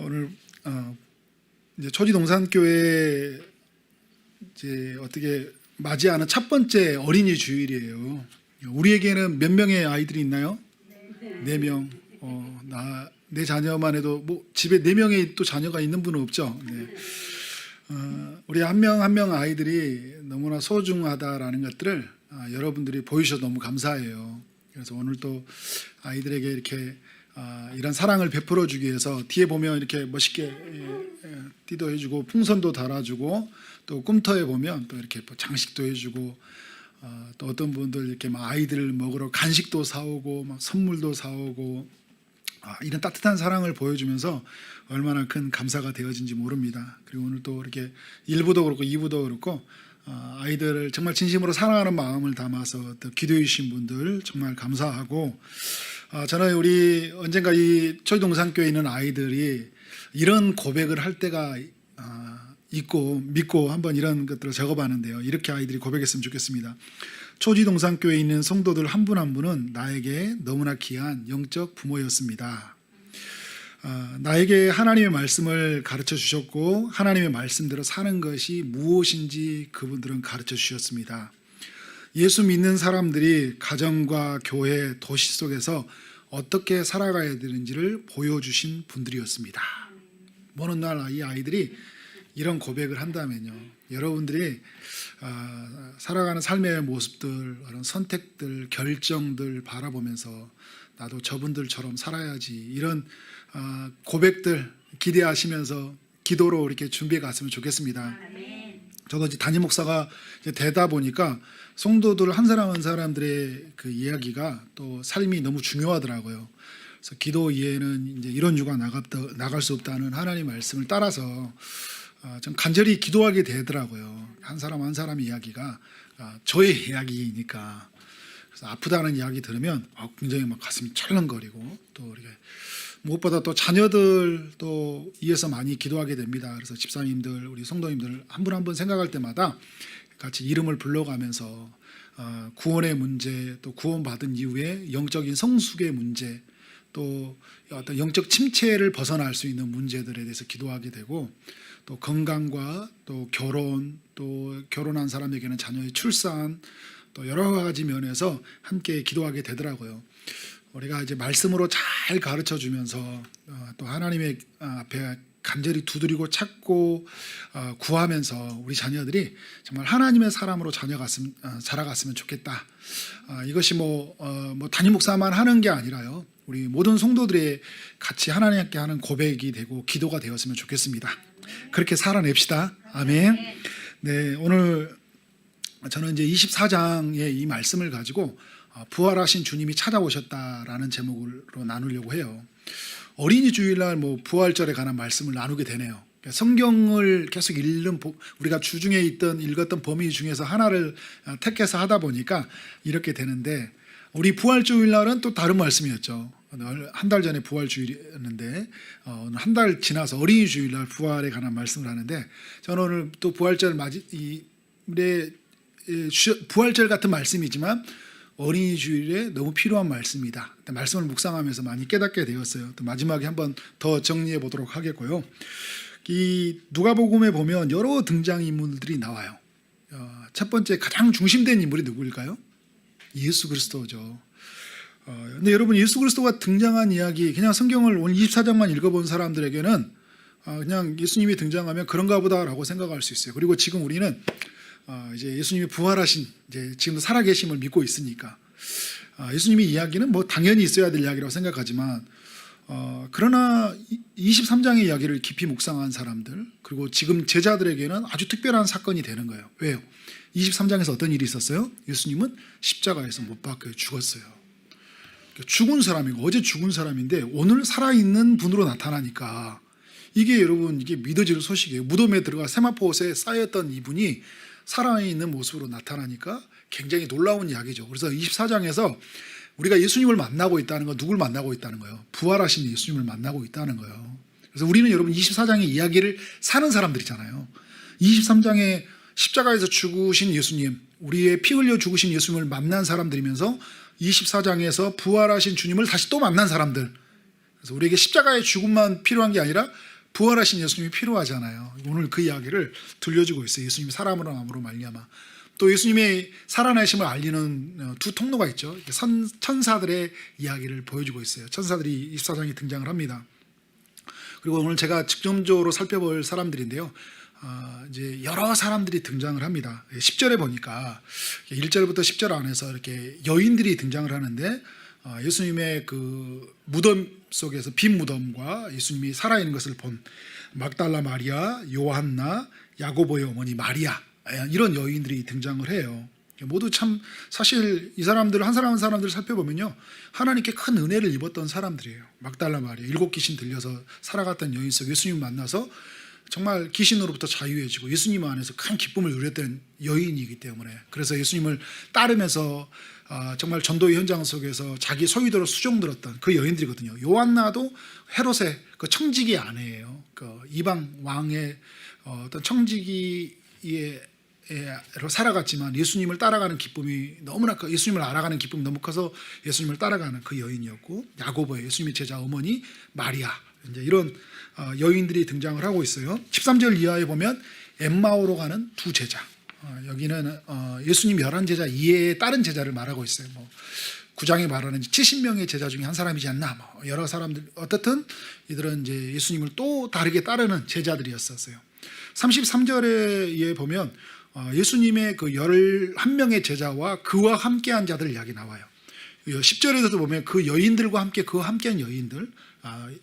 오늘 이제 초지동산교회 이제 어떻게 맞이하는 첫 번째 어린이 주일이에요. 우리에게는 몇 명의 아이들이 있나요? 네 명. 내 자녀만 해도 뭐 집에 네 명의 또 자녀가 있는 분은 없죠. 네. 우리 한 명 한 명 아이들이 너무나 소중하다라는 것들을 여러분들이 보여주셔서 너무 감사해요. 그래서 오늘 또 아이들에게 이렇게 이런 사랑을 베풀어 주기 위해서 뒤에 보면 이렇게 멋있게 띠도 해주고 풍선도 달아주고 또 꿈터에 보면 또 이렇게 장식도 해주고 또 어떤 분들 이렇게 막 아이들을 먹으러 간식도 사오고 막 선물도 사오고 이런 따뜻한 사랑을 보여주면서 얼마나 큰 감사가 되어진지 모릅니다. 그리고 오늘 또 이렇게 1부도 그렇고 2부도 그렇고 아이들을 정말 진심으로 사랑하는 마음을 담아서 또 기도해 주신 분들 정말 감사하고, 저는 우리 언젠가 이 초지동산교회에 있는 아이들이 이런 고백을 할 때가 있고 믿고 한번 이런 것들을 적어봤는데요. 이렇게 아이들이 고백했으면 좋겠습니다. 초지동산교회에 있는 성도들 한 분 한 분은 나에게 너무나 귀한 영적 부모였습니다. 나에게 하나님의 말씀을 가르쳐 주셨고 하나님의 말씀대로 사는 것이 무엇인지 그분들은 가르쳐 주셨습니다. 예수 믿는 사람들이 가정과 교회, 도시 속에서 어떻게 살아가야 되는지를 보여주신 분들이었습니다. 어느 날 이 아이들이 이런 고백을 한다면요, 여러분들이 살아가는 삶의 모습들, 그런 선택들, 결정들 바라보면서 나도 저분들처럼 살아야지, 이런 고백들 기대하시면서 기도로 이렇게 준비해 갔으면 좋겠습니다. 저도 이제 담임 목사가 이제 되다 보니까 성도들 한 사람 한 사람들의 그 이야기가 또 삶이 너무 중요하더라고요. 그래서 기도 이외에는 이제 이런 유가 나갈 수 없다는 하나님 말씀을 따라서 좀 간절히 기도하게 되더라고요. 한 사람 한 사람 이야기가 저의 이야기니까. 그래서 아프다는 이야기 들으면 굉장히 막 가슴이 철렁거리고, 또 이렇게 무엇보다 또 자녀들 또 위해서 많이 기도하게 됩니다. 그래서 집사님들, 우리 성도님들 한 분 한 분 생각할 때마다 같이 이름을 불러가면서 구원의 문제, 또 구원받은 이후에 영적인 성숙의 문제, 또 어떤 영적 침체를 벗어날 수 있는 문제들에 대해서 기도하게 되고, 또 건강과 또 결혼, 또 결혼한 사람에게는 자녀의 출산, 또 여러 가지 면에서 함께 기도하게 되더라고요. 우리가 이제 말씀으로 잘 가르쳐 주면서 또 하나님의 앞에 간절히 두드리고 찾고 구하면서 우리 자녀들이 정말 하나님의 사람으로 자라갔으면 좋겠다. 이것이 뭐 담임 목사만 하는 게 아니라요, 우리 모든 성도들의 같이 하나님께 하는 고백이 되고 기도가 되었으면 좋겠습니다. 그렇게 살아냅시다. 아멘. 네, 오늘 저는 이제 24장의 이 말씀을 가지고 부활하신 주님이 찾아오셨다라는 제목으로 나누려고 해요. 어린이 주일날 부활절에 관한 말씀을 나누게 되네요. 성경을 계속 우리가 주중에 읽었던 범위 중에서 하나를 택해서 하다 보니까 이렇게 되는데, 우리 부활주일날은 또 다른 말씀이었죠. 한 달 전에 부활주일이었는데 한 달 지나서 어린이 주일날 부활에 관한 말씀을 하는데, 저는 오늘 또 부활절 부활절 같은 말씀이지만 어린이 주일에 너무 필요한 말씀이다. 말씀을 묵상하면서 많이 깨닫게 되었어요. 또 마지막에 한번 더 정리해 보도록 하겠고요. 이 누가복음에 보면 여러 등장인물들이 나와요. 첫 번째 가장 중심된 인물이 누구일까요? 예수 그리스도죠. 근데 여러분, 예수 그리스도가 등장한 이야기, 그냥 성경을 오늘 24장만 읽어본 사람들에게는 그냥 예수님이 등장하면 그런가 보다라고 생각할 수 있어요. 그리고 지금 우리는 이제 예수님이 부활하신, 이제 지금도 살아계심을 믿고 있으니까 예수님의 이야기는 당연히 있어야 될 이야기라고 생각하지만, 그러나 23장의 이야기를 깊이 묵상한 사람들, 그리고 지금 제자들에게는 아주 특별한 사건이 되는 거예요. 왜요? 23장에서 어떤 일이 있었어요? 예수님은 십자가에서 못 박혀 죽었어요. 죽은 사람이고, 어제 죽은 사람인데 오늘 살아있는 분으로 나타나니까 이게 여러분, 이게 믿어질 소식이에요. 무덤에 들어가 세마포옷에 쌓였던 이분이 살아있는 모습으로 나타나니까 굉장히 놀라운 이야기죠. 그래서 24장에서 우리가 예수님을 만나고 있다는 건 누굴 만나고 있다는 거예요? 부활하신 예수님을 만나고 있다는 거예요. 그래서 우리는 여러분 24장의 이야기를 사는 사람들이잖아요. 23장에 십자가에서 죽으신 예수님, 우리의 피 흘려 죽으신 예수님을 만난 사람들이면서 24장에서 부활하신 주님을 다시 또 만난 사람들, 그래서 우리에게 십자가의 죽음만 필요한 게 아니라 부활하신 예수님이 필요하잖아요. 오늘 그 이야기를 들려주고 있어요. 예수님이 사람으로 남으로 말미암아. 또 예수님의 살아나심을 알리는 두 통로가 있죠. 천사들의 이야기를 보여주고 있어요. 천사들이 24장에 등장을 합니다. 그리고 오늘 제가 직접적으로 살펴볼 사람들인데요. 이제 여러 사람들이 등장을 합니다. 10절에 보니까 1절부터 10절 안에서 이렇게 여인들이 등장을 하는데 예수님의 그 무덤 속에서 빈 무덤과 예수님이 살아있는 것을 본 막달라 마리아, 요한나, 야고보의 어머니 마리아, 이런 여인들이 등장을 해요. 모두 참 사실 이 사람들 한 사람 한 사람들 살펴보면요, 하나님께 큰 은혜를 입었던 사람들이에요. 막달라 마리아, 7 귀신 들려서 살아갔던 여인 속 예수님 만나서 정말 귀신으로부터 자유해지고 예수님 안에서 큰 기쁨을 누렸던 여인이기 때문에, 그래서 예수님을 따르면서 정말 전도의 현장 속에서 자기 소유대로 수종들었던 그 여인들이거든요. 요한나도 헤롯의 그 청지기 아내예요. 그 이방 왕의 어떤 청지기로 살아갔지만 예수님을 따라가는 기쁨이 너무나 예수님을 알아가는 기쁨이 너무 커서 예수님을 따라가는 그 여인이었고, 야고보의 예수님의 제자 어머니 마리아, 이제 이런 여인들이 등장을 하고 있어요. 13절 이하에 보면 엠마오로 가는 두 제자. 여기는 예수님 11제자 이외의 다른 제자를 말하고 있어요. 9장에 말하는 70명의 제자 중에 한 사람이지 않나. 여러 사람들, 어떻든 이들은 이제 예수님을 또 다르게 따르는 제자들이었었어요. 33절에 보면 예수님의 그 11명의 제자와 그와 함께한 자들 이야기 나와요. 10절에서도 보면 그 여인들과 함께 그와 함께한 여인들,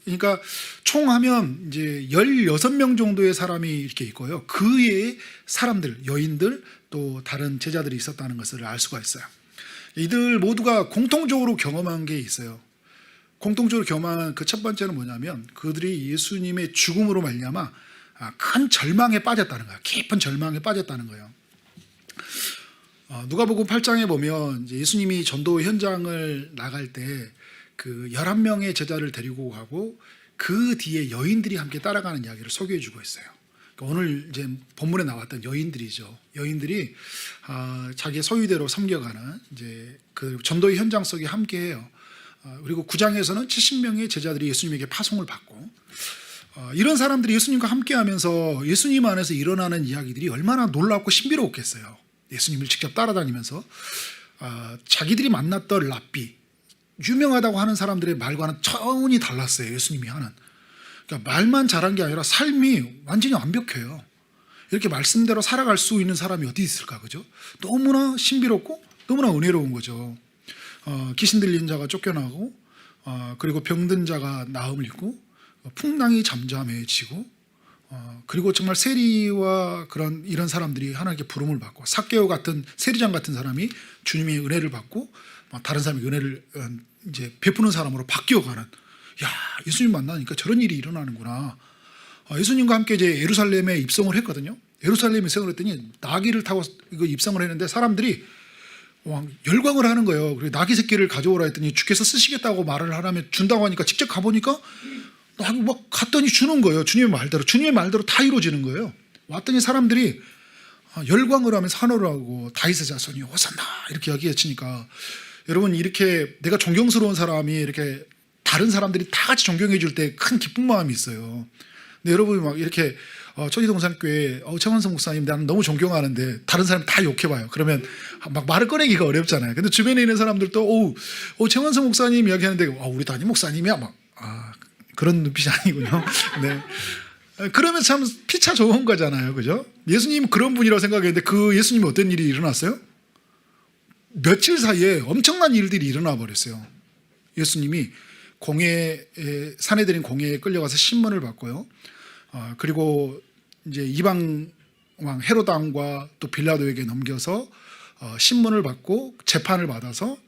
그러니까 총 하면 이제 16명 정도의 사람이 이렇게 있고요. 그 외에 사람들, 여인들, 또 다른 제자들이 있었다는 것을 알 수가 있어요. 이들 모두가 공통적으로 경험한 게 있어요. 공통적으로 경험한 그 첫 번째는 뭐냐면, 그들이 예수님의 죽음으로 말미암아 큰 절망에 빠졌다는 거예요. 깊은 절망에 빠졌다는 거예요. 누가복음 8장에 보면 이제 예수님이 전도 현장을 나갈 때 그 11명의 제자를 데리고 가고 그 뒤에 여인들이 함께 따라가는 이야기를 소개해 주고 있어요. 그러니까 오늘 이제 본문에 나왔던 여인들이죠. 여인들이 자기의 소유대로 섬겨가는 이제 그 전도의 현장 속에 함께해요. 그리고 9장에서는 70명의 제자들이 예수님에게 파송을 받고, 이런 사람들이 예수님과 함께하면서 예수님 안에서 일어나는 이야기들이 얼마나 놀랍고 신비로웠겠어요. 예수님을 직접 따라다니면서 자기들이 만났던 랍비, 유명하다고 하는 사람들의 말과는 차원이 달랐어요. 예수님이 하는, 그러니까 말만 잘한 게 아니라 삶이 완전히 완벽해요. 이렇게 말씀대로 살아갈 수 있는 사람이 어디 있을까, 그죠? 너무나 신비롭고 너무나 은혜로운 거죠. 귀신 들린 자가 쫓겨나고, 그리고 병든 자가 나음을 입고, 풍랑이 잠잠해지고, 그리고 정말 세리와 이런 사람들이 하나님께 부름을 받고, 삭개오 같은 세리장 같은 사람이 주님의 은혜를 받고, 다른 사람의 은혜를 이제 베푸는 사람으로 바뀌어가는, 야, 예수님 만나니까 저런 일이 일어나는구나. 예수님과 함께 이제 예루살렘에 입성을 했거든요. 예루살렘에 입성을 했더니 나귀를 타고 이거 입성을 했는데 사람들이 열광을 하는 거예요. 그리고 나귀 새끼를 가져오라 했더니 주께서 쓰시겠다고 말을 하라면 준다고 하니까 직접 가보니까 막 갔더니 주는 거예요. 주님의 말대로 다 이루어지는 거예요. 왔더니 사람들이 열광을 하면서 환호를 하고 다윗의 자손이 호산나 이렇게 이야기해치니까, 여러분, 이렇게 내가 존경스러운 사람이 이렇게 다른 사람들이 다 같이 존경해 줄 때 큰 기쁜 마음이 있어요. 근데 여러분이 막 이렇게 천지동산교회 최원성 목사님 나는 너무 존경하는데 다른 사람 다 욕해봐요. 그러면 막 말을 꺼내기가 어렵잖아요. 근데 주변에 있는 사람들도 최원성 목사님 이야기하는데 우리 담임 목사님이야 막 그런 눈빛이 아니군요. 네. 그러면 참 피차 좋은 거잖아요, 그죠? 예수님 그런 분이라고 생각했는데 그 예수님이 어떤 일이 일어났어요? 며칠 사이에 엄청난 일들이 일어나 버렸어요. 예수님이 사내들인 공회에 끌려가서 신문을 받고요. 그리고 이제 이방 왕 헤롯 왕과 또 빌라도에게 넘겨서 신문을 받고 재판을 받아서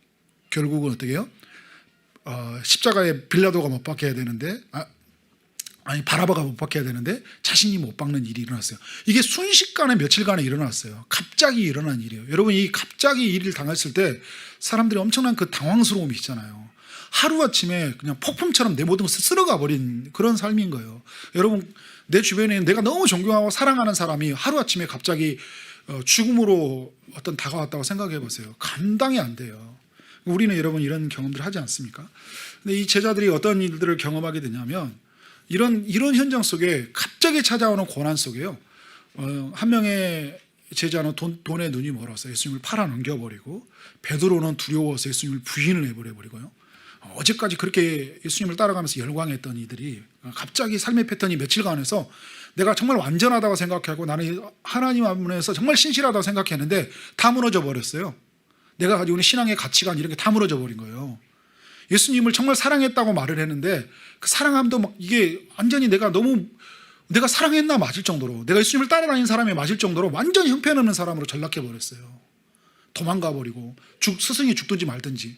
결국은 어떻게 해요? 십자가에 빌라도가 못 박게 해야 되는데, 바라바가 못 박게 해야 되는데 자신이 못 박는 일이 일어났어요. 이게 순식간에 며칠간에 일어났어요. 갑자기 일어난 일이에요. 여러분, 이 갑자기 이 일을 당했을 때 사람들이 엄청난 그 당황스러움이 있잖아요. 하루아침에 그냥 폭풍처럼 내 모든 것을 쓸어가 버린 그런 삶인 거예요. 여러분, 내 주변에 내가 너무 존경하고 사랑하는 사람이 하루아침에 갑자기 죽음으로 다가왔다고 생각해 보세요. 감당이 안 돼요. 우리는 여러분 이런 경험들 하지 않습니까? 근데 이 제자들이 어떤 일들을 경험하게 되냐면 이런 현장 속에 갑자기 찾아오는 고난 속에요. 한 명의 제자는 돈에 눈이 멀어서 예수님을 팔아 넘겨버리고, 베드로는 두려워서 예수님을 부인을 해버리고요. 어제까지 그렇게 예수님을 따라가면서 열광했던 이들이 갑자기 삶의 패턴이 며칠간에서 내가 정말 완전하다고 생각하고 나는 하나님 안에서 정말 신실하다고 생각했는데 다 무너져 버렸어요. 내가 가지고 있는 신앙의 가치관 이런 게 다 무너져 버린 거예요. 예수님을 정말 사랑했다고 말을 했는데 그 사랑함도 막 이게 완전히 내가 사랑했나 맞을 정도로, 내가 예수님을 따라다니는 사람이 맞을 정도로 완전히 형편없는 사람으로 전락해 버렸어요. 도망가 버리고 스승이 죽든지 말든지.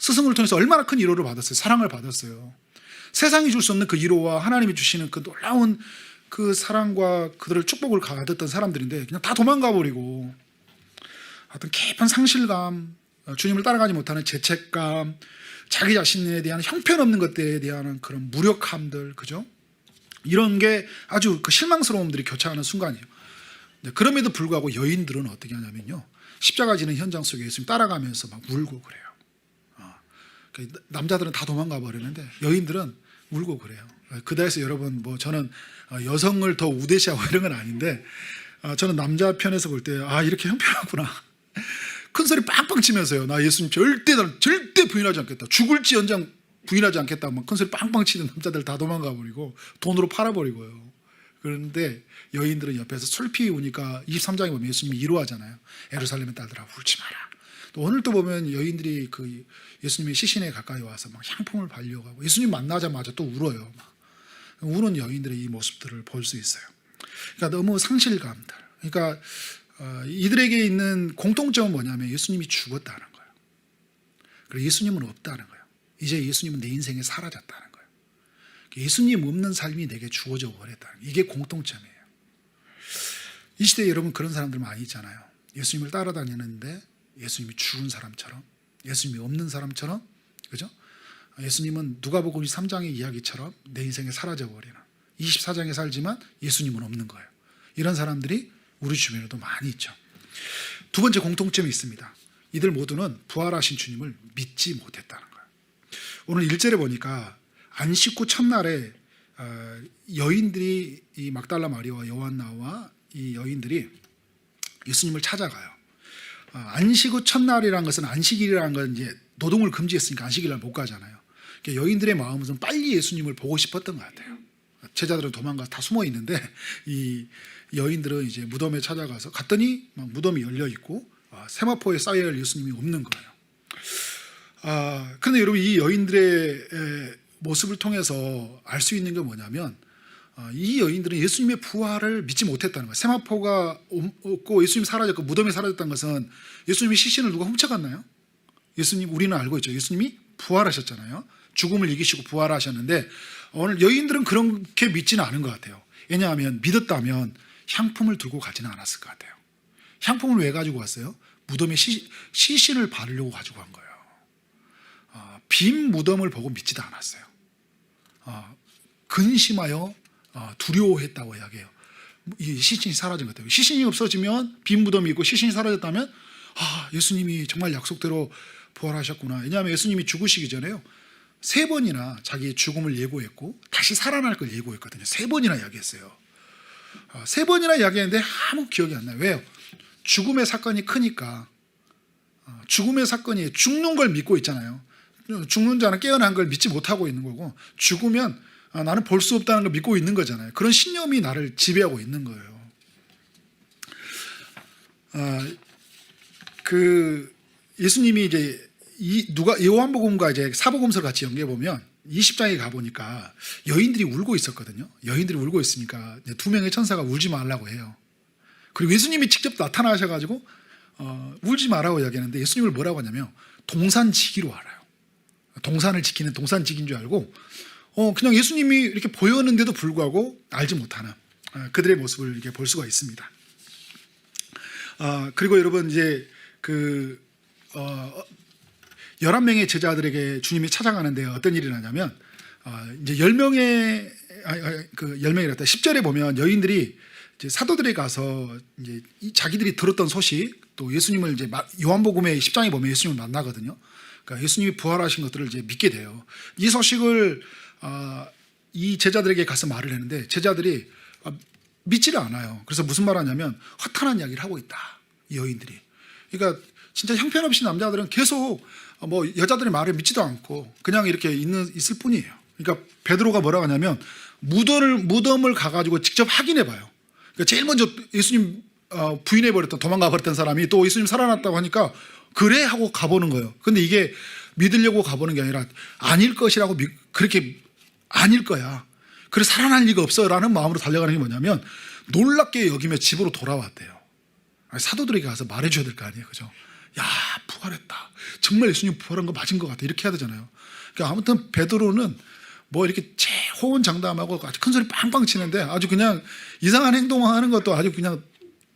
스승을 통해서 얼마나 큰 위로를 받았어요. 사랑을 받았어요. 세상이 줄 수 없는 그 위로와 하나님이 주시는 그 놀라운 그 사랑과 그들을 축복을 가졌던 사람들인데 그냥 다 도망가 버리고, 어떤 깊은 상실감, 주님을 따라가지 못하는 죄책감, 자기 자신에 대한 형편없는 것들에 대한 그런 무력함들, 그죠? 이런 게 아주 그 실망스러움들이 교차하는 순간이에요. 그럼에도 불구하고 여인들은 어떻게 하냐면요, 십자가 지는 현장 속에 예수님 따라가면서 막 울고 그래요. 남자들은 다 도망가 버리는데 여인들은 울고 그래요. 그다에서 여러분, 저는 여성을 더 우대시하고 이런 건 아닌데, 저는 남자 편에서 볼 때 이렇게 형편없구나. 큰 소리 빵빵 치면서요, 나 예수님 절대 부인하지 않겠다, 죽을지언정 부인하지 않겠다, 큰 소리 빵빵 치는 남자들 다 도망가 버리고 돈으로 팔아버리고요. 그런데 여인들은 옆에서 슬피 우니까 23장에 보면 예수님이 위로하잖아요. 예루살렘의 딸들아 울지 마라. 또 오늘 또 보면 여인들이 그 예수님의 시신에 가까이 와서 막 향품을 발려가고 예수님 만나자마자 또 울어요. 막 우는 여인들의 이 모습들을 볼 수 있어요. 그러니까 너무 상실감들. 그러니까 이들에게 있는 공통점은 뭐냐면 예수님이 죽었다는 거예요. 그리고 예수님은 없다는 거예요. 이제 예수님은 내 인생에 사라졌다는 거예요. 예수님 없는 삶이 내게 주어져 버렸다는 거예요. 이게 공통점이에요. 이 시대에 여러분 그런 사람들 많이 있잖아요. 예수님을 따라다니는데 예수님이 죽은 사람처럼, 예수님이 없는 사람처럼, 그죠? 예수님은 누가복음 3장의 이야기처럼 내 인생에 사라져버리는, 24장에 살지만 예수님은 없는 거예요. 이런 사람들이 우리 주변에도 많이 있죠. 두 번째 공통점이 있습니다. 이들 모두는 부활하신 주님을 믿지 못했다는 거예요. 오늘 1절에 보니까 안식 후 첫날에 여인들이, 이 막달라 마리아와 요한나와 이 여인들이 예수님을 찾아가요. 안식 후 첫날이라는 것은, 안식일이라는 건 이제 노동을 금지했으니까 안식일날 못 가잖아요. 그러니까 여인들의 마음은 좀 빨리 예수님을 보고 싶었던 것 같아요. 제자들은 도망가서 다 숨어 있는데 이 여인들은 이제 무덤에 찾아가서 갔더니 막 무덤이 열려 있고 세마포에 쌓여 있는 예수님이 없는 거예요. 그런데 여러분, 이 여인들의 모습을 통해서 알 수 있는 게 뭐냐면, 이 여인들은 예수님의 부활을 믿지 못했다는 거예요. 세마포가 없고 예수님이 사라졌고 무덤이 사라졌다는 것은 예수님의 시신을 누가 훔쳐갔나요? 예수님, 우리는 알고 있죠. 예수님이 부활하셨잖아요. 죽음을 이기시고 부활하셨는데 오늘 여인들은 그렇게 믿지는 않은 것 같아요. 왜냐하면 믿었다면 향품을 들고 가지는 않았을 것 같아요. 향품을 왜 가지고 왔어요? 무덤에 시신을 바르려고 가지고 간 거예요. 빈 무덤을 보고 믿지도 않았어요. 근심하여 두려워했다고 이야기해요. 이 시신이 사라진 것 같아요. 시신이 없어지면, 빈 무덤이 있고 시신이 사라졌다면 예수님이 정말 약속대로 부활하셨구나. 왜냐하면 예수님이 죽으시기 전에요, 3번이나 자기의 죽음을 예고했고 다시 살아날 걸 예고했거든요. 3번이나 이야기했어요. 3번이나 이야기했는데 아무 기억이 안 나요. 왜요? 죽음의 사건이 크니까. 죽음의 사건이, 죽는 걸 믿고 있잖아요. 죽는 자는 깨어난 걸 믿지 못하고 있는 거고, 죽으면 나는 볼 수 없다는 걸 믿고 있는 거잖아요. 그런 신념이 나를 지배하고 있는 거예요. 예수님이 이제 요한복음과 이제 사복음서를 같이 연계해 보면 20장에 가 보니까 여인들이 울고 있었거든요. 여인들이 울고 있으니까 2명의 천사가 울지 말라고 해요. 그리고 예수님이 직접 나타나셔가지고 울지 말라고 이야기하는데, 예수님을 뭐라고 하냐면 동산지기로 알아요. 동산을 지키는 동산지기인 줄 알고 그냥 예수님이 이렇게 보였는데도 불구하고 알지 못하는 그들의 모습을 이렇게 볼 수가 있습니다. 그리고 여러분, 이제 11명의 제자들에게 주님이 찾아가는데 어떤 일이 나냐면, 이제 10명의 10명이랬다. 10절에 보면 여인들이 이제 사도들에 가서 이제 자기들이 들었던 소식, 또 예수님을 이제 요한복음의 10장에 보면 예수님을 만나거든요. 그러니까 예수님이 부활하신 것들을 이제 믿게 돼요. 이 소식을 이 제자들에게 가서 말을 했는데 제자들이 믿지를 않아요. 그래서 무슨 말 하냐면 허탄한 이야기를 하고 있다. 이 여인들이. 그러니까 진짜 형편없이 남자들은 계속 뭐 여자들의 말을 믿지도 않고 그냥 이렇게 있을 뿐이에요. 그러니까 베드로가 뭐라고 하냐면 무덤을 가가지고 직접 확인해 봐요. 그러니까 제일 먼저 예수님 부인해 버렸던 도망가 버렸던 사람이 또 예수님 살아났다고 하니까 그래 하고 가보는 거예요. 근데 이게 믿으려고 가보는 게 아니라 아닐 것이라고 그렇게 아닐 거야. 그래 살아날 리가 없어라는 마음으로 달려가는 게 뭐냐면 놀랍게 여기며 집으로 돌아왔대요. 아니, 사도들에게 가서 말해줘야 될 거 아니에요, 그죠? 야 부활했다. 정말 예수님 부활한 거 맞은 것 같아. 이렇게 해야 되잖아요. 그러니까 아무튼 베드로는 뭐 이렇게 호언장담하고 아주 큰 소리 빵빵 치는데 아주 그냥 이상한 행동하는 것도 아주 그냥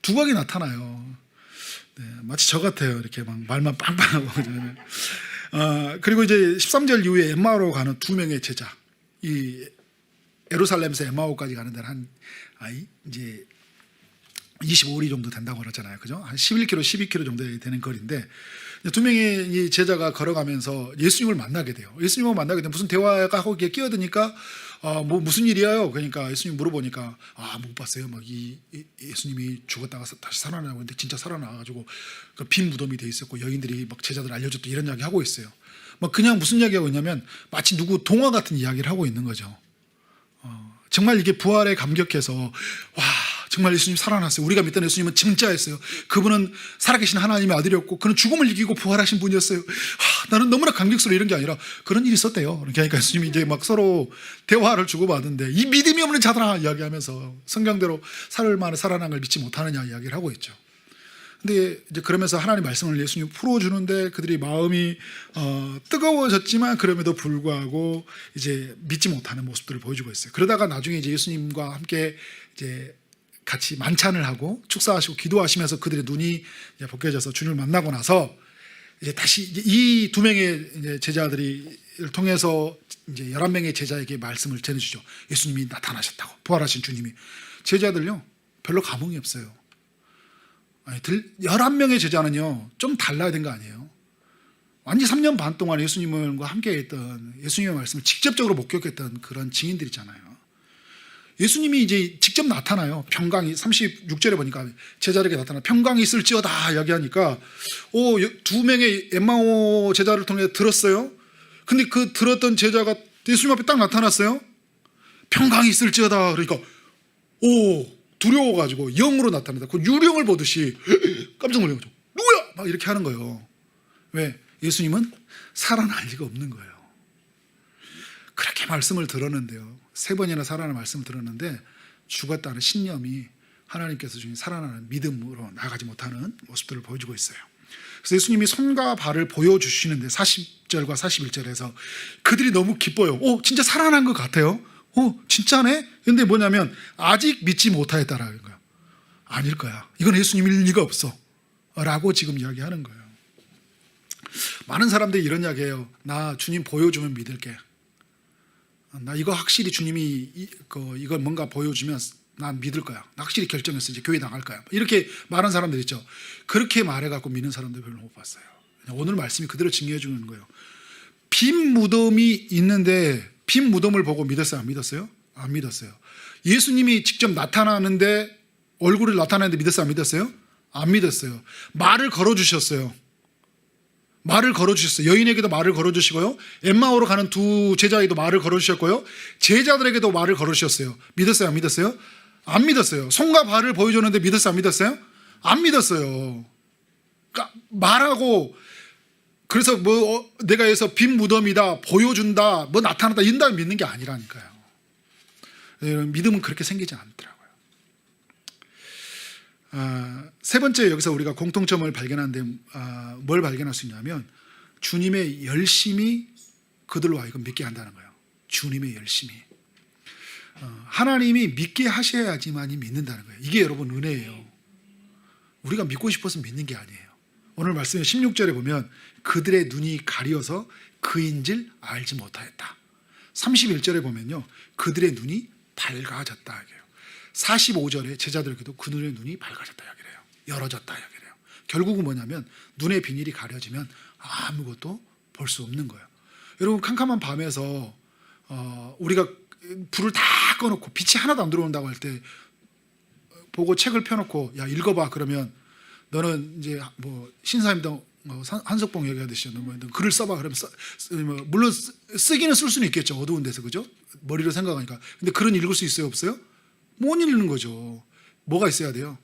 두각이 나타나요. 네, 마치 저 같아요. 이렇게 막 말만 빵빵하고. 그리고 이제 13절 이후에 엠마오로 가는 두 명의 제자, 이 예루살렘에서 엠마오까지 가는 데는 한 이제 25리 정도 된다고 그러잖아요. 그죠? 한 11km, 12km 정도 되는 거리인데 두 명의 이 제자가 걸어가면서 예수님을 만나게 돼요. 예수님을 만나게 되면 무슨 대화가 하고 끼어드니까 뭐 무슨 일이에요? 그러니까 예수님 물어보니까 못 봤어요. 막 이 예수님이 죽었다가 다시 살아나고 있는데 진짜 살아나가지고 그 빈 무덤이 돼 있었고 여인들이 막 제자들 알려줬다 이런 이야기 하고 있어요. 막 그냥 무슨 이야기 하고 있냐면 마치 누구 동화 같은 이야기를 하고 있는 거죠. 정말 이게 부활에 감격해서 와 정말 예수님 살아났어요. 우리가 믿던 예수님은 진짜였어요. 그분은 살아계신 하나님의 아들이었고 그는 죽음을 이기고 부활하신 분이었어요. 나는 너무나 감격스러워. 이런 게 아니라 그런 일이 있었대요. 그러니까 예수님이 이제 막 서로 대화를 주고받는데 이 믿음이 없는 자들아 이야기하면서 성경대로 살아난 걸 믿지 못하느냐 이야기를 하고 있죠. 근데 이제 그러면서 하나님 말씀을 예수님이 풀어주는데 그들이 마음이 뜨거워졌지만 그럼에도 불구하고 이제 믿지 못하는 모습들을 보여주고 있어요. 그러다가 나중에 이제 예수님과 함께 이제 같이 만찬을 하고 축사하시고 기도하시면서 그들의 눈이 이제 벗겨져서 주님을 만나고 나서 이제 다시 이 두 명의 이제 제자들을 통해서 이제 11명의 제자에게 말씀을 전해주죠. 예수님이 나타나셨다고, 부활하신 주님이. 제자들요 별로 감흥이 없어요. 11명의 제자는요 좀 달라야 된 거 아니에요? 완전 3년 반 동안 예수님과 함께 했던 예수님의 말씀을 직접적으로 목격했던 그런 증인들이잖아요. 예수님이 이제 직접 나타나요. 평강이 36절에 보니까 제자들에게 나타나 평강이 있을지어다 이야기하니까 두 명의 엠마오 제자를 통해 들었어요. 근데 그 들었던 제자가 예수님 앞에 딱 나타났어요. 평강이 있을지어다. 그러니까 두려워가지고 영으로 나타난다. 그 유령을 보듯이 깜짝 놀라가지고 누구야? 막 이렇게 하는 거예요. 왜? 예수님은 살아날 리가 없는 거예요. 그렇게 말씀을 들었는데요. 3번이나 살아나는 말씀을 들었는데 죽었다는 신념이 하나님께서 주신 살아나는 믿음으로 나아가지 못하는 모습들을 보여주고 있어요. 그래서 예수님이 손과 발을 보여주시는데 40절과 41절에서 그들이 너무 기뻐요. 진짜 살아난 것 같아요. 진짜네? 근데 뭐냐면 아직 믿지 못하였다라는 거예요. 아닐 거야. 이건 예수님일 리가 없어. 라고 지금 이야기하는 거예요. 많은 사람들이 이런 이야기해요. 나 주님 보여주면 믿을게. 나 이거 확실히 주님이 이걸 뭔가 보여주면 난 믿을 거야. 나 확실히 결정했어. 이제 교회 나갈 거야. 이렇게 말하는 사람들 있죠. 그렇게 말해갖고 믿는 사람들 별로 못 봤어요. 오늘 말씀이 그대로 증명해 주는 거예요. 빈 무덤이 있는데 빈 무덤을 보고 믿었어요? 안 믿었어요? 안 믿었어요. 예수님이 직접 나타나는데 얼굴을 나타나는데 믿었어요? 안 믿었어요? 안 믿었어요. 말을 걸어주셨어요. 말을 걸어주셨어요. 여인에게도 말을 걸어주시고요. 엠마오로 가는 두 제자에게도 말을 걸어주셨고요. 제자들에게도 말을 걸어주셨어요. 믿었어요? 안 믿었어요? 안 믿었어요. 손과 발을 보여줬는데 믿었어요? 안 믿었어요? 안 믿었어요. 그러니까 말하고 그래서 뭐 내가 여기서 빈 무덤이다, 보여준다, 뭐 나타났다 이런 다음에 믿는 게 아니라니까요. 믿음은 그렇게 생기지 않더라고요. 세 번째 여기서 우리가 공통점을 발견하는데 뭘 발견할 수 있냐면 주님의 열심이 그들로 하여금 믿게 한다는 거예요. 주님의 열심이. 하나님이 믿게 하셔야지만이 믿는다는 거예요. 이게 여러분 은혜예요. 우리가 믿고 싶어서 믿는 게 아니에요. 오늘 말씀에 16절에 보면 그들의 눈이 가려서 그인줄 알지 못하였다. 31절에 보면요 그들의 눈이 밝아졌다 하게요. 45절에 제자들에게도 그들의 눈이 밝아졌다 하게 해요. 열어졌다 하게 해요. 결국은 뭐냐면 눈의 비닐이 가려지면 아무것도 볼 수 없는 거예요. 여러분 캄캄한 밤에서 우리가 불을 다 꺼놓고 빛이 하나도 안 들어온다고 할 때 보고 책을 펴놓고 야 읽어봐 그러면 너는 이제 뭐 신사임당 한석봉 얘기하듯이 뭐 글을 써봐 그러면 물론 쓰기는 쓸 수는 있겠죠. 어두운 데서 그죠? 머리로 생각하니까. 근데 글은 읽을 수 있어요 없어요? 못 읽는 거죠. 뭐가 있어야 돼요?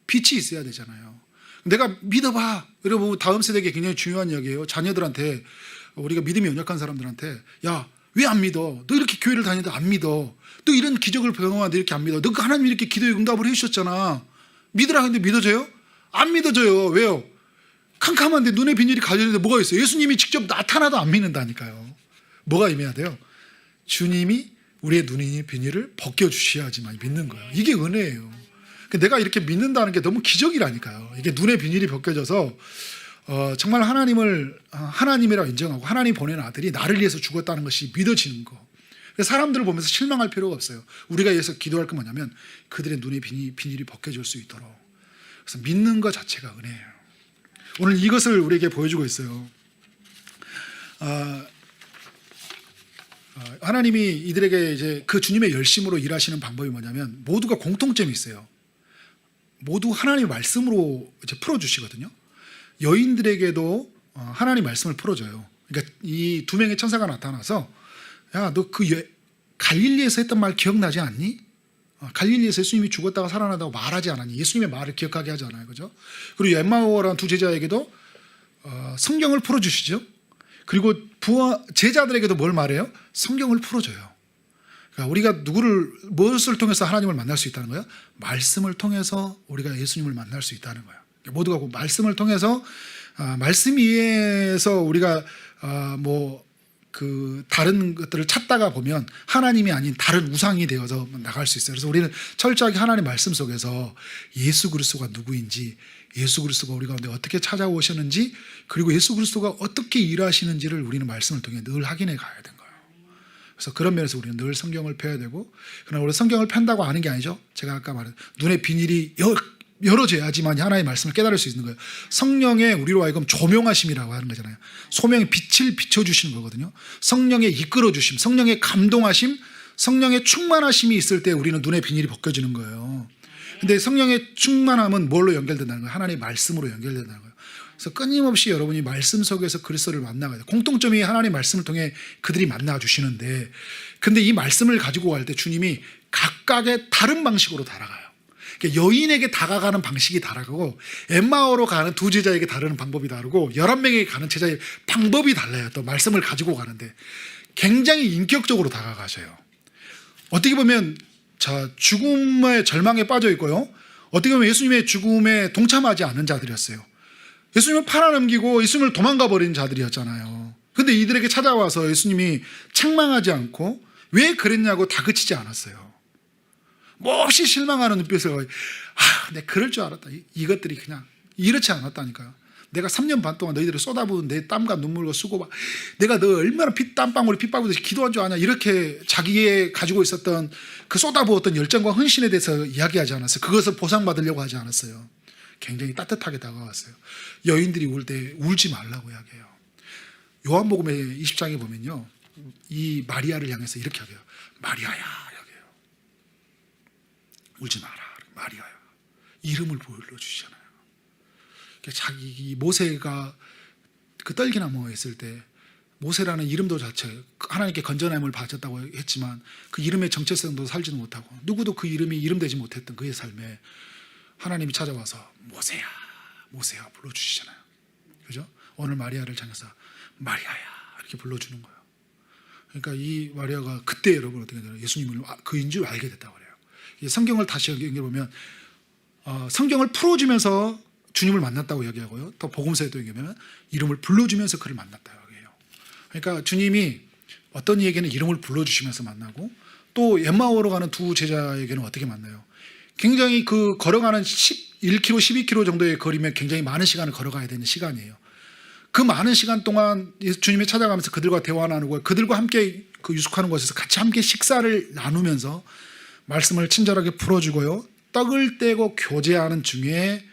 빛이 있어야 되잖아요. 내가 믿어봐. 여러분 다음 세대에게 굉장히 중요한 이야기예요. 자녀들한테 우리가 믿음이 연약한 사람들한테 야 왜 안 믿어? 너 이렇게 교회를 다니는데 안 믿어. 너 이런 기적을 경험하는데 이렇게 안 믿어. 너 하나님이 이렇게 기도에 응답을 해주셨잖아. 믿으라 하는데 믿어져요? 안 믿어져요. 왜요? 캄캄한데 눈에 비닐이 가려는데 뭐가 있어요? 예수님이 직접 나타나도 안 믿는다니까요. 뭐가 임해야 돼요? 주님이 우리의 눈의 비닐을 벗겨주셔야지만 믿는 거예요. 이게 은혜예요. 내가 이렇게 믿는다는 게 너무 기적이라니까요. 이게 눈의 비닐이 벗겨져서 정말 하나님을 하나님이라고 인정하고 하나님 보낸 아들이 나를 위해서 죽었다는 것이 믿어지는 거. 사람들을 보면서 실망할 필요가 없어요. 우리가 위해서 기도할 건 뭐냐면 그들의 눈의 비닐이 벗겨질 수 있도록. 그래서 믿는 것 자체가 은혜예요. 오늘 이것을 우리에게 보여주고 있어요. 하나님이 이들에게 이제 그 주님의 열심으로 일하시는 방법이 뭐냐면 모두가 공통점이 있어요. 모두 하나님의 말씀으로 이제 풀어주시거든요. 여인들에게도 하나님 말씀을 풀어줘요. 그러니까 이 두 명의 천사가 나타나서 야, 너 그 갈릴리에서 했던 말 기억나지 않니? 갈릴리에서 예수님이 죽었다가 살아나다고 말하지 않았니? 예수님의 말을 기억하게 하지 않아요. 그죠? 그리고 엠마오라는 두 제자에게도 성경을 풀어주시죠. 그리고 제자들에게도 뭘 말해요? 성경을 풀어줘요. 그러니까 우리가 무엇을 통해서 하나님을 만날 수 있다는 거예요? 말씀을 통해서 우리가 예수님을 만날 수 있다는 거예요. 모두가 그 말씀을 통해서 말씀 위에서 우리가 그 다른 것들을 찾다가 보면 하나님이 아닌 다른 우상이 되어서 나갈 수 있어요. 그래서 우리는 철저하게 하나님 말씀 속에서 예수 그리스도가 누구인지, 예수 그리스도가 우리 가운데 어떻게 찾아오셨는지, 그리고 예수 그리스도가 어떻게 일하시는지를 우리는 말씀을 통해 늘 확인해 가야 되는 거예요. 그래서 그런 면에서 우리는 늘 성경을 펴야 되고, 그러나 우리 성경을 편다고 아는 게 아니죠. 제가 아까 말한 눈의 비닐이 열어져야지만 하나님의 말씀을 깨달을 수 있는 거예요. 성령의 우리로 하여금 조명하심이라고 하는 거잖아요. 소명의 빛을 비춰주시는 거거든요. 성령의 이끌어주심, 성령의 감동하심, 성령의 충만하심이 있을 때 우리는 눈의 비닐이 벗겨지는 거예요. 근데 성령의 충만함은 뭘로 연결된다는 거예요? 하나님의 말씀으로 연결된다는 거예요. 그래서 끊임없이 여러분이 말씀 속에서 그리스도를 만나가야 돼요. 공통점이 하나님의 말씀을 통해 그들이 만나주시는데, 근데 이 말씀을 가지고 갈 때 주님이 각각의 다른 방식으로 달아가요. 여인에게 다가가는 방식이 다르고 엠마오로 가는 두 제자에게 다르는 방법이 다르고 11명에게 가는 제자의 방법이 달라요. 또 말씀을 가지고 가는데 굉장히 인격적으로 다가가셔요. 어떻게 보면 죽음의 절망에 빠져 있고요. 어떻게 보면 예수님의 죽음에 동참하지 않는 자들이었어요. 예수님을 팔아넘기고 예수님을 도망가 버린 자들이었잖아요. 근데 이들에게 찾아와서 예수님이 책망하지 않고 왜 그랬냐고 다그치지 않았어요. 몹시 실망하는 눈빛으로 내가 그럴 줄 알았다. 이것들이 그냥 이렇지 않았다니까요. 내가 3년 반 동안 너희들을 쏟아부은 내 땀과 눈물과 수고가 내가 너 얼마나 땀방울이 핏방울이 기도한 줄 아냐, 이렇게 자기의 가지고 있었던 그 쏟아부었던 열정과 헌신에 대해서 이야기하지 않았어요. 그것을 보상받으려고 하지 않았어요. 굉장히 따뜻하게 다가왔어요. 여인들이 울 때 울지 말라고 이야기해요. 요한복음의 20장에 보면요, 이 마리아를 향해서 이렇게 하게요. 마리아야, 울지 마라. 마리아야. 이름을 불러주시잖아요. 자기 모세가 그 떨기나무에 있을 때 모세라는 이름도 자체 하나님께 건전함을 바쳤다고 했지만 그 이름의 정체성도 살지도 못하고 누구도 그 이름이 이름되지 못했던 그의 삶에 하나님이 찾아와서 모세야, 모세야 불러주시잖아요. 그죠? 오늘 마리아를 향해서 마리아야 이렇게 불러주는 거예요. 그러니까 이 마리아가 그때 여러분 어떻게 되나요? 예수님을 그인 줄 알게 됐다고 그래요. 성경을 다시 연결해보면 성경을 풀어주면서 주님을 만났다고 이야기하고요. 또 복음서에도 얘기하면 이름을 불러주면서 그를 만났다고 이야기해요. 그러니까 주님이 어떤 이에게는 이름을 불러주시면서 만나고 또 엠마오로 가는 두 제자에게는 어떻게 만나요? 굉장히 그 걸어가는 11km, 12km 정도의 거리면 굉장히 많은 시간을 걸어가야 되는 시간이에요. 그 많은 시간 동안 주님이 찾아가면서 그들과 대화 나누고 그들과 함께 그 유숙하는 곳에서 같이 함께 식사를 나누면서 말씀을 친절하게 풀어주고요. 떡을 떼고 교제하는 중에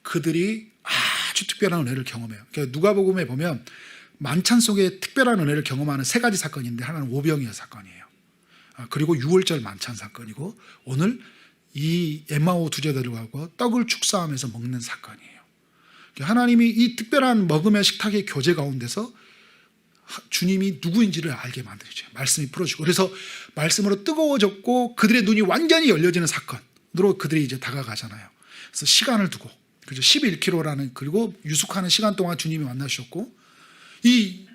그들이 아주 특별한 은혜를 경험해요. 그러니까 누가복음에 보면 만찬 속에 특별한 은혜를 경험하는 세 가지 사건인데, 하나는 오병이어 사건이에요. 그리고 6월절 만찬 사건이고, 오늘 이 엠마오 두제들하고 떡을 축사하면서 먹는 사건이에요. 하나님이 이 특별한 먹음의 식탁의 교제 가운데서 주님이 누구인지를 알게 만들죠. 말씀이 풀어주고, 그래서 말씀으로 뜨거워졌고 그들의 눈이 완전히 열려지는 사건으로 그들이 이제 다가가잖아요. 그래서 시간을 두고, 그죠? 11km라는, 그리고 유숙하는 시간 동안 주님이 만나셨고, 이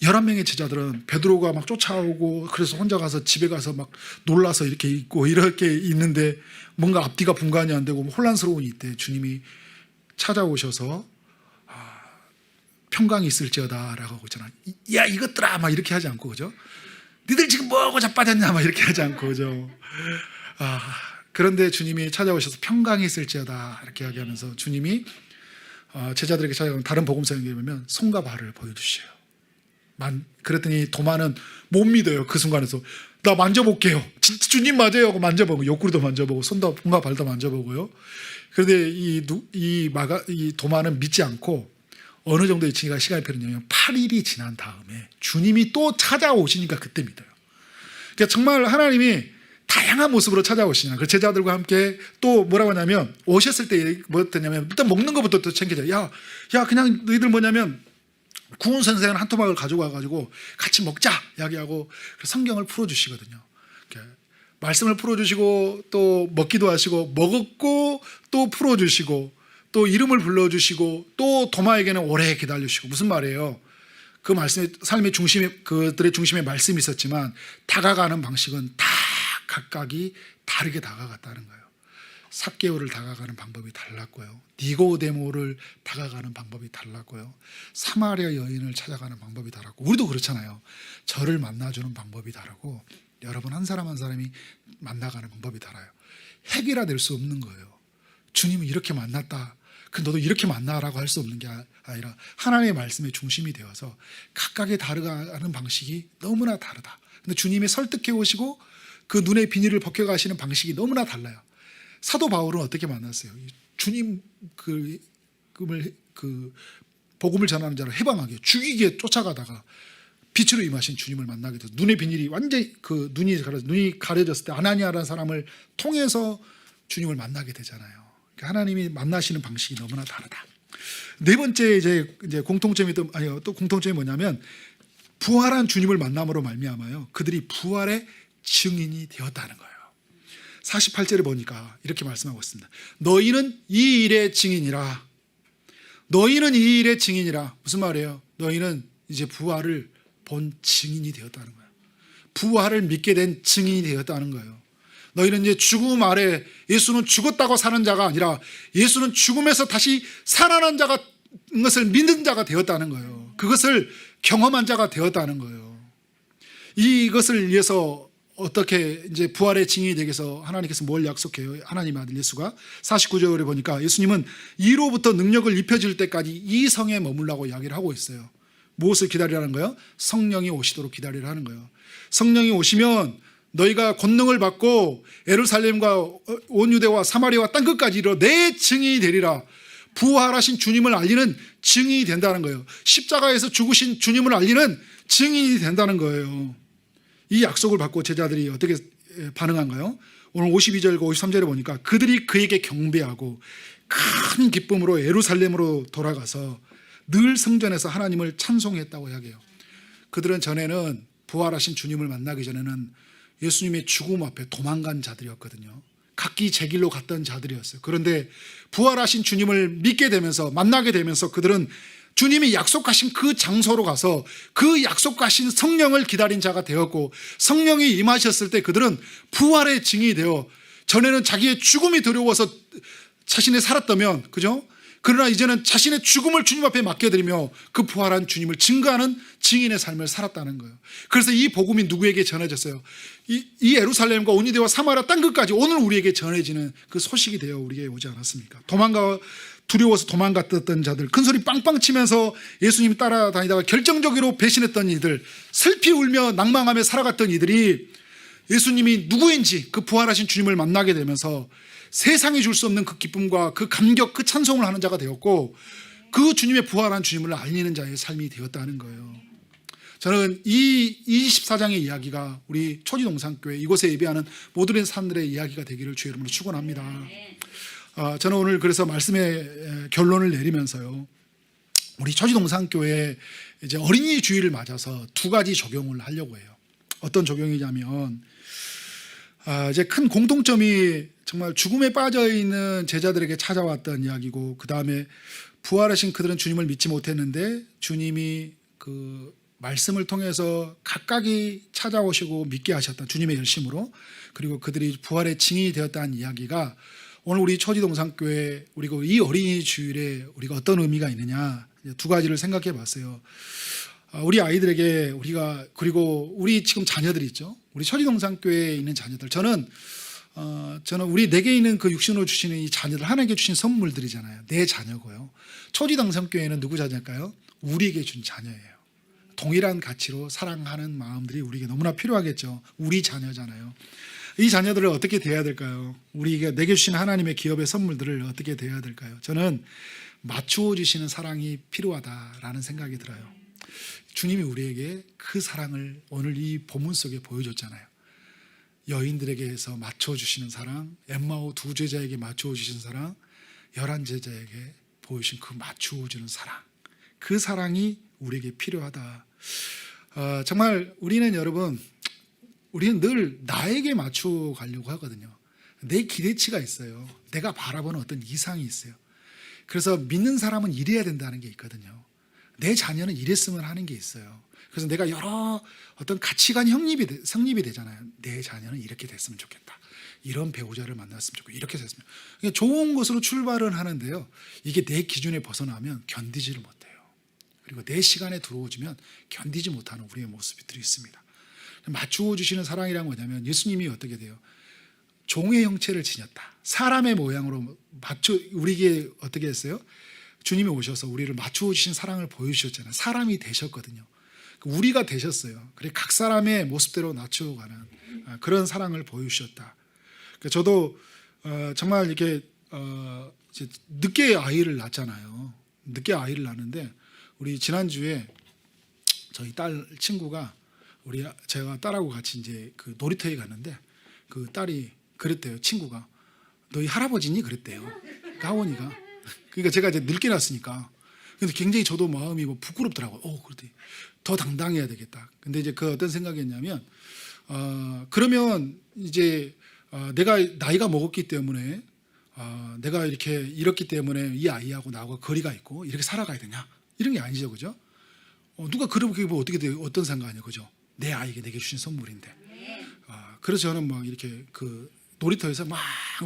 11명의 제자들은 베드로가 막 쫓아오고, 그래서 혼자 가서 집에 가서 막 놀라서 이렇게 있고, 이렇게 있는데 뭔가 앞뒤가 분간이 안 되고 혼란스러운 이때 주님이 찾아오셔서 평강이 있을지어다 라고 하고 있잖아. 야, 이것들아 막 이렇게 하지 않고, 그죠? 니들 지금 뭐하고 자빠졌냐 막 이렇게 하지 않고, 그죠? 그런데 주님이 찾아오셔서 평강이 있을지어다 이렇게 이야기하면서 주님이 제자들에게 찾아가면, 다른 복음서에 보면 손과 발을 보여주셔요. 그랬더니 도마는 못 믿어요. 그 순간에서 나 만져볼게요. 진짜 주님 맞아요 하고 만져보고, 옆구리도 만져보고 손과 발도 만져보고요. 그런데 이 도마는 믿지 않고, 어느 정도의 시간이 필요냐면 8일이 지난 다음에 주님이 또 찾아오시니까 그때 믿어요. 그러니까 정말 하나님이 다양한 모습으로 찾아오시냐. 그 제자들과 함께 또 뭐라고 하냐면, 오셨을 때 뭐였냐면 일단 먹는 것부터 또 챙겨줘요. 야 그냥 너희들 뭐냐면 구운 선생은 한 토막을 가지고 와가지고 같이 먹자 이야기하고 성경을 풀어주시거든요. 말씀을 풀어주시고 또 먹기도 하시고, 먹었고 또 풀어주시고, 또 이름을 불러주시고, 또 도마에게는 오래 기다리시고. 무슨 말이에요? 그 말씀의 삶의 중심에, 그들의 중심에 말씀이 있었지만 다가가는 방식은 다 각각이 다르게 다가갔다는 거예요. 삭개오를 다가가는 방법이 달랐고요, 니고데모를 다가가는 방법이 달랐고요, 사마리아 여인을 찾아가는 방법이 달랐고, 우리도 그렇잖아요. 저를 만나주는 방법이 다르고, 여러분 한 사람 한 사람이 만나가는 방법이 달라요. 해결화될 수 없는 거예요. 주님이 이렇게 만났다, 너도 이렇게 만나라고 할 수 없는 게 아니라 하나님의 말씀의 중심이 되어서 각각의 다르가는 방식이 너무나 다르다. 근데 주님이 설득해 오시고 그 눈의 비닐을 벗겨가시는 방식이 너무나 달라요. 사도 바울은 어떻게 만났어요? 주님 복음을 전하는 자를 해방하게, 죽이게 쫓아가다가 빛으로 임하신 주님을 만나게 돼서 눈의 비닐이 완전히 눈이 가려졌을 때 아나니아라는 사람을 통해서 주님을 만나게 되잖아요. 하나님이 만나시는 방식이 너무나 다르다. 네 번째 이제 공통점이 또 공통점이 뭐냐면, 부활한 주님을 만남으로 말미암아요 그들이 부활의 증인이 되었다는 거예요. 48절에 보니까 이렇게 말씀하고 있습니다. 너희는 이 일의 증인이라. 너희는 이 일의 증인이라. 무슨 말이에요? 너희는 이제 부활을 본 증인이 되었다는 거예요. 부활을 믿게 된 증인이 되었다는 거예요. 너희는 이제 죽음 아래, 예수는 죽었다고 사는 자가 아니라 예수는 죽음에서 다시 살아난 자가, 것을 믿는 자가 되었다는 거예요. 그것을 경험한 자가 되었다는 거예요. 이것을 위해서 어떻게 이제 부활의 증인이 되기 위해서 하나님께서 뭘 약속해요? 하나님의 아들 예수가 49절에 보니까 예수님은 이로부터 능력을 입혀질 때까지 이 성에 머물라고 이야기를 하고 있어요. 무엇을 기다리라는 거예요? 성령이 오시도록 기다리라는 거예요. 성령이 오시면 너희가 권능을 받고 예루살렘과 온 유대와 사마리아와 땅끝까지 이르러 내 증인이 되리라. 부활하신 주님을 알리는 증인이 된다는 거예요. 십자가에서 죽으신 주님을 알리는 증인이 된다는 거예요. 이 약속을 받고 제자들이 어떻게 반응한가요? 오늘 52절과 53절에 보니까 그들이 그에게 경배하고 큰 기쁨으로 예루살렘으로 돌아가서 늘 성전에서 하나님을 찬송했다고 이야기해요. 그들은 전에는 부활하신 주님을 만나기 전에는 예수님의 죽음 앞에 도망간 자들이었거든요. 각기 제 길로 갔던 자들이었어요. 그런데 부활하신 주님을 믿게 되면서, 만나게 되면서 그들은 주님이 약속하신 그 장소로 가서 그 약속하신 성령을 기다린 자가 되었고, 성령이 임하셨을 때 그들은 부활의 증인이 되어, 전에는 자기의 죽음이 두려워서 자신이 살았다면, 그죠? 그러나 이제는 자신의 죽음을 주님 앞에 맡겨드리며 그 부활한 주님을 증거하는 증인의 삶을 살았다는 거예요. 그래서 이 복음이 누구에게 전해졌어요? 이 예루살렘과 온 유대와 사마리아 땅끝까지 오늘 우리에게 전해지는 그 소식이 되어 우리에게 오지 않았습니까? 두려워서 도망갔던 자들, 큰소리 빵빵 치면서 예수님 따라다니다가 결정적으로 배신했던 이들, 슬피 울며 낭망하며 살아갔던 이들이 예수님이 누구인지 그 부활하신 주님을 만나게 되면서 세상이 줄 수 없는 그 기쁨과 그 감격, 그 찬송을 하는 자가 되었고, 그 주님의 부활한 주님을 알리는 자의 삶이 되었다는 거예요. 저는 이 24장의 이야기가 우리 초지동산교회 이곳에 예배하는 모든 사람들의 이야기가 되기를 주의 이름으로 축원합니다. 저는 오늘 그래서 말씀의 결론을 내리면서요, 우리 초지동산교회 이제 어린이 주일을 맞아서 두 가지 적용을 하려고 해요. 어떤 적용이냐면, 이제 큰 공통점이 정말 죽음에 빠져 있는 제자들에게 찾아왔던 이야기고, 그 다음에 부활하신 그들은 주님을 믿지 못했는데 주님이 그 말씀을 통해서 각각이 찾아오시고 믿게 하셨다, 주님의 열심으로. 그리고 그들이 부활의 증인이 되었다는 이야기가 오늘 우리 초지동산교회 우리가 이 어린이 주일에 우리가 어떤 의미가 있느냐, 두 가지를 생각해 봤어요. 우리 아이들에게 우리가, 그리고 우리 지금 자녀들 있죠, 우리 초지동산교회에 있는 자녀들, 저는 우리 내게 있는 그 육신으로 주시는 이 자녀들, 하나님께 주신 선물들이잖아요. 내 자녀고요. 초지동산교회는 누구 자녀일까요? 우리에게 준 자녀예요. 동일한 가치로 사랑하는 마음들이 우리에게 너무나 필요하겠죠. 우리 자녀잖아요. 이 자녀들을 어떻게 대해야 될까요? 우리가 내게 주신 하나님의 기업의 선물들을 어떻게 대해야 될까요? 저는 맞추어 주시는 사랑이 필요하다라는 생각이 들어요. 주님이 우리에게 그 사랑을 오늘 이 본문 속에 보여줬잖아요. 여인들에게서 맞춰 주시는 사랑, 엠마오 두 제자에게 맞춰 주신 사랑, 11 제자에게 보여주신 그 맞추어 주는 사랑, 그 사랑이 우리에게 필요하다. 정말 우리는, 여러분, 우리는 늘 나에게 맞추어 가려고 하거든요. 내 기대치가 있어요. 내가 바라보는 어떤 이상이 있어요. 그래서 믿는 사람은 이래야 된다는 게 있거든요. 내 자녀는 이랬으면 하는 게 있어요. 그래서 내가 여러 어떤 가치관이 성립이 되잖아요. 내 자녀는 이렇게 됐으면 좋겠다, 이런 배우자를 만났으면 좋겠고, 이렇게 됐으면, 좋은 것으로 출발은 하는데요, 이게 내 기준에 벗어나면 견디지를 못해요. 그리고 내 시간에 들어오지면 견디지 못하는 우리의 모습들이 있습니다. 맞추어 주시는 사랑이란 뭐냐면, 예수님이 어떻게 돼요? 종의 형체를 지녔다. 사람의 모양으로 우리에게 어떻게 했어요? 주님이 오셔서 우리를 맞추어 주신 사랑을 보여주셨잖아요. 사람이 되셨거든요. 우리가 되셨어요. 그래, 각 사람의 모습대로 낮추어가는 그런 사랑을 보여주셨다. 저도 정말 이렇게 이제 늦게 아이를 낳잖아요. 늦게 아이를 낳는데, 우리 지난주에 저희 딸 친구가, 제가 딸하고 같이 이제 그 놀이터에 갔는데, 그 딸이 그랬대요. 친구가, 너희 할아버지니? 그랬대요. 가원이가. 그러니까 제가 이제 늙게 났으니까. 근데 굉장히 저도 마음이 부끄럽더라고요. 그러더니 더 당당해야 되겠다. 근데 이제 그 어떤 생각이었냐면, 그러면 이제 내가 나이가 먹었기 때문에, 내가 이렇게 이렇기 때문에 이 아이하고 나하고 거리가 있고 이렇게 살아가야 되냐, 이런 게 아니죠, 그죠? 누가 그렇게 보면 어떻게 돼요? 어떤 상관이에요, 그죠? 내 아이에게 내게 주신 선물인데. 그래서 저는 막 이렇게 그 놀이터에서 막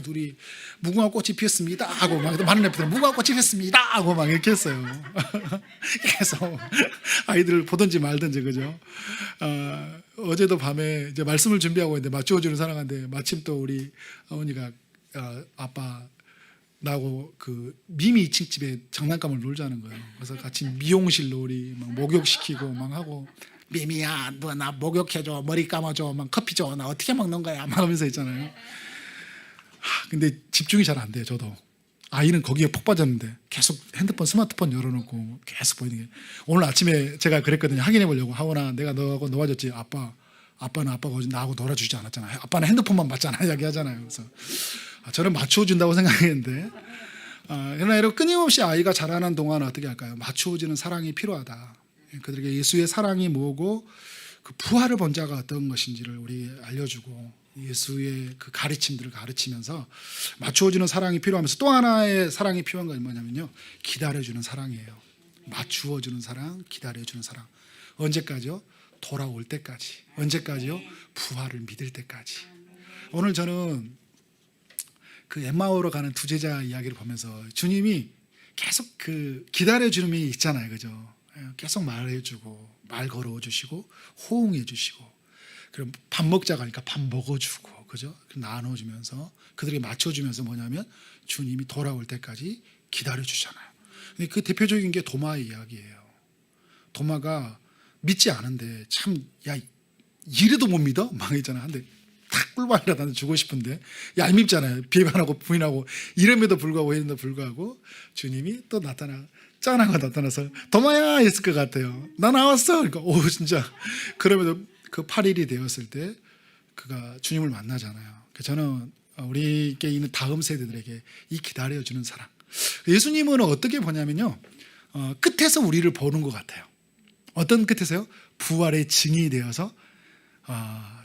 둘이 무궁화 꽃이 피었습니다 하고 막 많은 애들 무궁화 꽃이 피었습니다 하고 막 이렇게 했어요. 계속 아이들 보든지 말든지, 그죠? 어제도 밤에 이제 말씀을 준비하고 있는데 맞추어주는 사람한테 마침 또 우리 어머니가 아빠 나하고 그 미미 2층 집에 장난감을 놀자는 거예요. 그래서 같이 미용실 놀이 막 목욕시키고 막 하고, 미미야 너 나 목욕해줘, 머리 감아줘, 막 커피 줘, 나 어떻게 먹는 거야 막 하면서 있잖아요. 근데 집중이 잘 안 돼요. 저도 아이는 거기에 푹 빠졌는데 계속 핸드폰, 스마트폰 열어놓고 계속 보이는 게, 오늘 아침에 제가 그랬거든요. 확인해 보려고. 하원아, 내가 너하고 놀아줬지? 아빠는 아빠가 나하고 놀아주지 않았잖아. 아빠는 핸드폰만 봤잖아 이야기하잖아요. 그래서 저는 맞춰준다고 생각했는데, 그러나 여러분, 끊임없이 아이가 자라는 동안 어떻게 할까요? 맞춰주는 사랑이 필요하다. 그들에게 예수의 사랑이 뭐고 그 부활을 본 자가 어떤 것인지를 우리 알려주고, 예수의 그 가르침들을 가르치면서 맞추어주는 사랑이 필요하면서, 또 하나의 사랑이 필요한 건 뭐냐면요, 기다려주는 사랑이에요. 맞추어주는 사랑, 기다려주는 사랑. 언제까지요? 돌아올 때까지. 언제까지요? 부활을 믿을 때까지. 오늘 저는 그 엠마오로 가는 두 제자 이야기를 보면서 주님이 계속 그 기다려주는 게 있잖아요, 그죠? 계속 말해주고, 말 걸어주시고, 호응해주시고, 그럼 밥 먹자고 하니까 밥 먹어주고, 그죠? 나눠주면서 그들에게 맞춰주면서 뭐냐면 주님이 돌아올 때까지 기다려주잖아요. 근데 그 대표적인 게 도마의 이야기예요. 도마가 믿지 않은데, 참, 야, 이래도 못 믿어? 막 있잖아. 근데 탁 꿀밤이라 나는 주고 싶은데, 얄밉잖아요. 비판하고 부인하고 이름에도 불구하고 주님이 또 나타나 짠하고 나타나서 도마야 했을 것 같아요. 나 나왔어. 그러니까 오 진짜 그러면서 그 8일이 되었을 때 그가 주님을 만나잖아요. 저는 우리께 있는 다음 세대들에게 이 기다려주는 사랑. 예수님은 어떻게 보냐면요. 끝에서 우리를 보는 것 같아요. 어떤 끝에서요? 부활의 증인이 되어서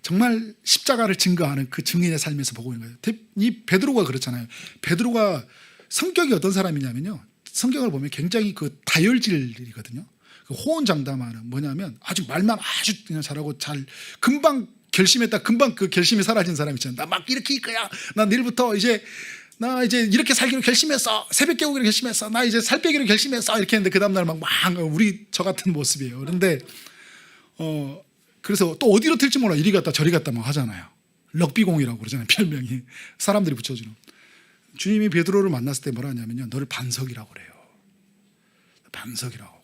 정말 십자가를 증거하는 그 증인의 삶에서 보고 있는 거예요. 이 베드로가 그렇잖아요. 베드로가 성격이 어떤 사람이냐면요. 성격을 보면 굉장히 그 다혈질이거든요. 그 호언장담하는 뭐냐면 아주 말만 아주 그냥 잘하고 금방 결심했다 금방 그 결심이 사라진 사람 있잖아요. 나 막 이렇게 할 거야. 나 내일부터 나 이제 이렇게 살기로 결심했어. 새벽 깨우기로 결심했어. 나 이제 살 빼기로 결심했어. 이렇게 했는데 그 다음날 막 우리 저 같은 모습이에요. 그런데 그래서 또 어디로 튈지 몰라 이리 갔다 저리 갔다 막 하잖아요. 럭비공이라고 그러잖아요. 별명이 사람들이 붙여주는. 주님이 베드로를 만났을 때 뭐라 하냐면요. 너를 반석이라고 그래요. 반석이라고.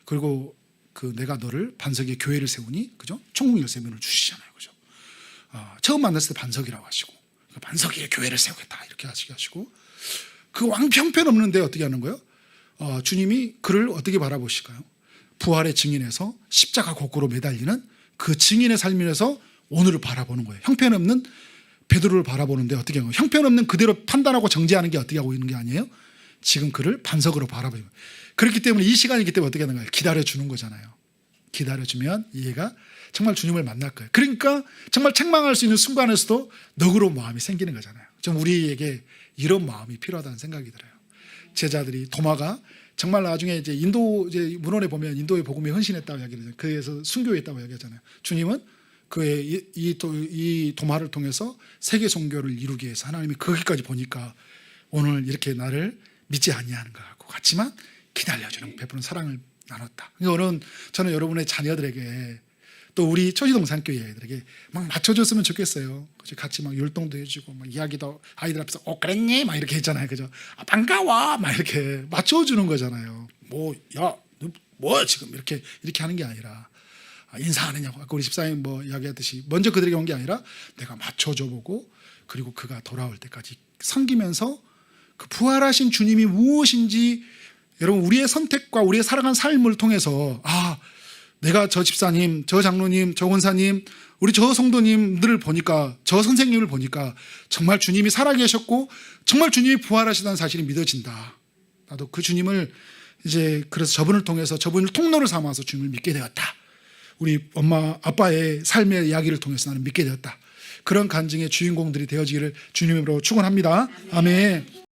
그리고 내가 너를 반석의 교회를 세우니 그죠? 천국 열쇠문을 주시잖아요. 그죠? 처음 만났을 때 반석이라고 하시고 반석의 교회를 세우겠다 이렇게 하시고 그 왕평편 없는데 어떻게 하는 거예요? 주님이 그를 어떻게 바라보실까요? 부활의 증인에서 십자가 거꾸로 매달리는 그 증인의 삶에서 오늘을 바라보는 거예요. 형편없는 베드로를 바라보는데 어떻게 하는 거예요? 형편없는 그대로 판단하고 정죄하는 게 어떻게 하고 있는 게 아니에요? 지금 그를 반석으로 바라보는 거예요. 그렇기 때문에 이 시간이기 때문에 어떻게 하는 거예요? 기다려주는 거잖아요. 기다려주면 얘가 정말 주님을 만날 거예요. 그러니까 정말 책망할 수 있는 순간에서도 너그러운 마음이 생기는 거잖아요. 좀 우리에게 이런 마음이 필요하다는 생각이 들어요. 제자들이 도마가 정말 나중에 이제 인도 이제 문헌에 보면 인도의 복음에 헌신했다고 이야기하잖아요. 그에서 순교했다고 이야기하잖아요. 주님은 그의 이 도마를 통해서 세계 선교를 이루기 위해서 하나님이 거기까지 보니까 오늘 이렇게 나를 믿지 아니하는 것 같고 같지만 기다려주는 베푸는 사랑을 나눴다. 오늘 저는 여러분의 자녀들에게 또 우리 초지동산교회 아이들에게 막 맞춰줬으면 좋겠어요. 같이 막 율동도 해주고 막 이야기도 아이들 앞에서 그랬니? 막 이렇게 했잖아요. 그죠? 반가워! 막 이렇게 맞춰주는 거잖아요. 뭐 지금 이렇게 하는 게 아니라 인사하느냐고 아까 우리 집사님 뭐 이야기했듯이 먼저 그들에게 온 게 아니라 내가 맞춰줘 보고 그리고 그가 돌아올 때까지 섬기면서 그 부활하신 주님이 무엇인지 여러분 우리의 선택과 우리의 살아간 삶을 통해서 내가 저 집사님, 저 장로님, 저 권사님, 우리 저 성도님들을 보니까 저 선생님을 보니까 정말 주님이 살아계셨고 정말 주님이 부활하시다는 사실이 믿어진다. 나도 그 주님을 이제 그래서 저분을 통해서 저분을 통로를 삼아서 주님을 믿게 되었다. 우리 엄마 아빠의 삶의 이야기를 통해서 나는 믿게 되었다. 그런 간증의 주인공들이 되어지기를 주님으로 축원합니다. 아멘.